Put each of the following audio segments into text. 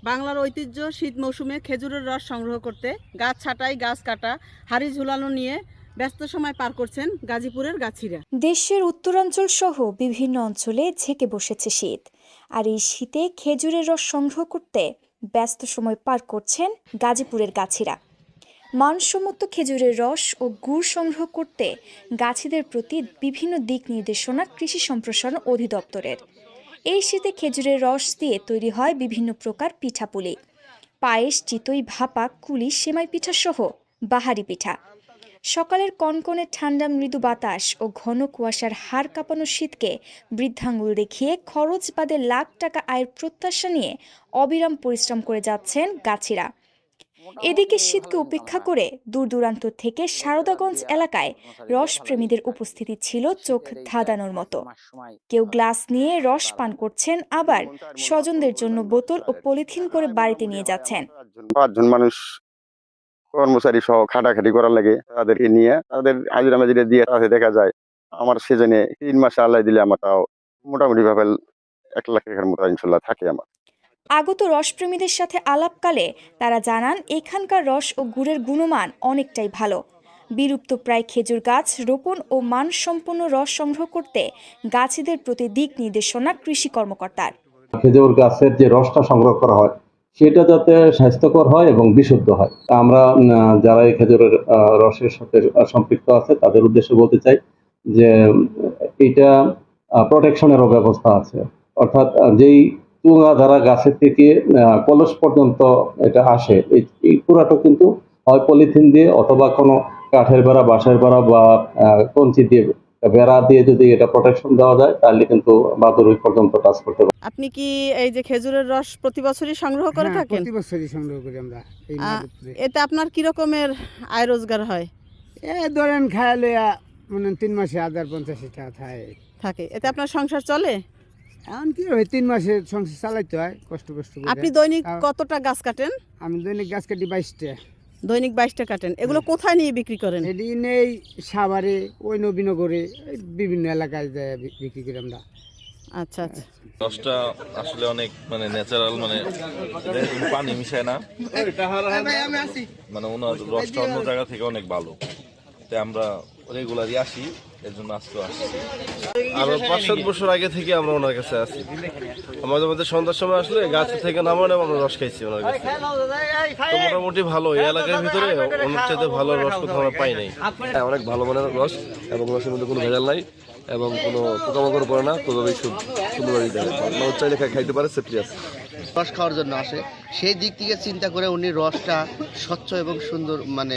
বাংলার ঐতিহ্য শীত মৌসুমে খেজুরের রস সংগ্রহ করতে গাছ ছাঁটাই, গাছ কাটা, হাড়ি ঝুলানো নিয়ে ব্যস্ত সময় পার করছেন গাজীপুরের গাছিরা। দেশের উত্তরাঞ্চল সহ বিভিন্ন অঞ্চলে ঝেঁকে বসেছে শীত, আর এই শীতে খেজুরের রস সংগ্রহ করতে ব্যস্ত সময় পার করছেন গাজীপুরের গাছিরা। মানসম্মত খেজুরের রস ও গুড় সংগ্রহ করতে গাছিদের প্রতি বিভিন্ন দিক নির্দেশনা কৃষি সম্প্রসারণ অধিদপ্তরের। এই শীতে খেজুরের রস দিয়ে তৈরি হয় বিভিন্ন প্রকার পিঠাপুলি, পায়েস, চিতই, ভাপা, কুলি, সেমাই পিঠা সহ বাহারি পিঠা। সকালের কনকনে ঠান্ডা মৃদু বাতাস ও ঘন কুয়াশার হাড় কাঁপানো শীতকে বৃদ্ধাঙ্গুল দেখিয়ে খরচ বাদে লাখ টাকা আয়ের প্রত্যাশা নিয়ে অবিরাম পরিশ্রম করে যাচ্ছেন গাছিরা। এদিকে শীতকে উপেক্ষা করে দূর দূরান্ত থেকে সারদাগঞ্জ এলাকায় রসপ্রেমীদের উপস্থিতি ছিল চোখ ধাঁধানোর মতো। কেউ গ্লাস নিয়ে রস পান করছেন, আবার স্বজনদের জন্য বোতল ও পলিথিন করে বাড়িতে নিয়ে যাচ্ছেন। 5 জন মানুষ কর্মচারী সহ খাটাখাটি করার লাগে, তাদেরকে নিয়ে তাদের হাজিরা মাজিরা দিয়ে তাতে দেখা যায় আমার সিজনে 3 মাসে আল্লাহ দিলে আমার তাও মোটামুটি ভাবে 1 লাখ টাকার মতো ইনশাল্লাহ থাকে আমার। আগত রসপ্রেমীদের সাথে আলাপকালে তারা জানান এখানকার রস ও গুড়ের গুণমান অনেকটাই ভালো। বিলুপ্ত প্রায় খেজুর গাছ রোপণ ও মানসম্পন্ন রস সংগ্রহ করতে গাছিদের প্রতি দিক নির্দেশনা কৃষি কর্মকর্তার। খেজুর গাছের যে রসটা সংগ্রহ করা হয় সেটা যাতে স্বাস্থ্যকর হয় এবং বিশুদ্ধ হয়। আমরা যারা এই খেজুরের রসের সাথে সম্পৃক্ত আছে তাদের উদ্দেশ্যে বলতে চাই যে এটা প্রোটেকশনেরও ব্যবস্থা আছে, অর্থাৎ যেই চুঙা ধারা গাছের থেকে কলস পর্যন্ত এটা আসে, এই পুরাটা কিন্তু হয় পলিথিন দিয়ে অথবা কোনো কাঠের বেড়া, বাঁশের বেড়া বা কঞ্চি দিয়ে বেড়া দিয়ে যদি এটা প্রোটেকশন দেওয়া যায় তাহলে কিন্তু বাদুড় পর্যন্ত টাচ করতে পারে। আপনি কি এই যে খেজুরের রস প্রতি বছরই সংগ্রহ করে থাকেন? প্রতি বছরই সংগ্রহ করি আমরা। এতে আপনার কি রকমের আয় রোজগার হয়? ধরেন খাইলে মানে 3 মাসে 1050 টাকা থাকে। এতে আপনার সংসার চলে? এখন কি হয়, 3 মাসে সংসার চালাইতে হয় কষ্ট করে। আপনি দৈনিক কতটা গাছ কাটেন? আমি দৈনিক গাছ কাটি 22টা। দৈনিক 22টা কাটেন। এগুলো কোথায় নিয়ে বিক্রি করেন? এটি নেই সাভারে, ওই নবীনগরে, বিভিন্ন এলাকায় বিক্রি করি আমরা। আচ্ছা আচ্ছা। রসটা আসলে অনেক মানে ন্যাচারাল, মানে পানি মিশায় না, মানে ওনার রসটা অন্য জায়গা থেকে অনেক ভালো। তাই আমরা রেগুলারই আসি, এর জন্য আজকেও আসছি। আর 5-7 বছর আগে থেকে আমরা ওনার কাছে আছি। আমাদের সন্ধ্যার সময় আসলে গাছ থেকে নামানো আমরা রস খাইছি ওনার কাছে। তো মোটামুটি ভালো, এই এলাকার ভিতরে অনেক চাইতে ভালো রস কোথাও আমরা পাই নাই। অনেক ভালো মানের রস এবং রসের মধ্যে কোনো ভেজাল নাই এবং কোনো পোকামাকড় পড়ে না, খুবই সুন্দরভাবে দেয়। মানুষ চাইলে খাইতে পারে, সেফটি আছে। রস খাওয়ার জন্য আসে, সেই দিক থেকে চিন্তা করে উনি রসটা স্বচ্ছ এবং সুন্দর, মানে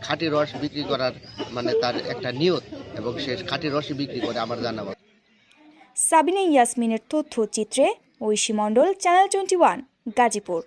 খাঁটি রস বিক্রি করার মানে তার একটা নিয়ত, এবং সে খাঁটি রসই বিক্রি করে আমার জানাবো। সাবিনা ইয়াসমিনের তথ্যচিত্রে ঐশী মণ্ডল, চ্যানেল 21, গাজীপুর।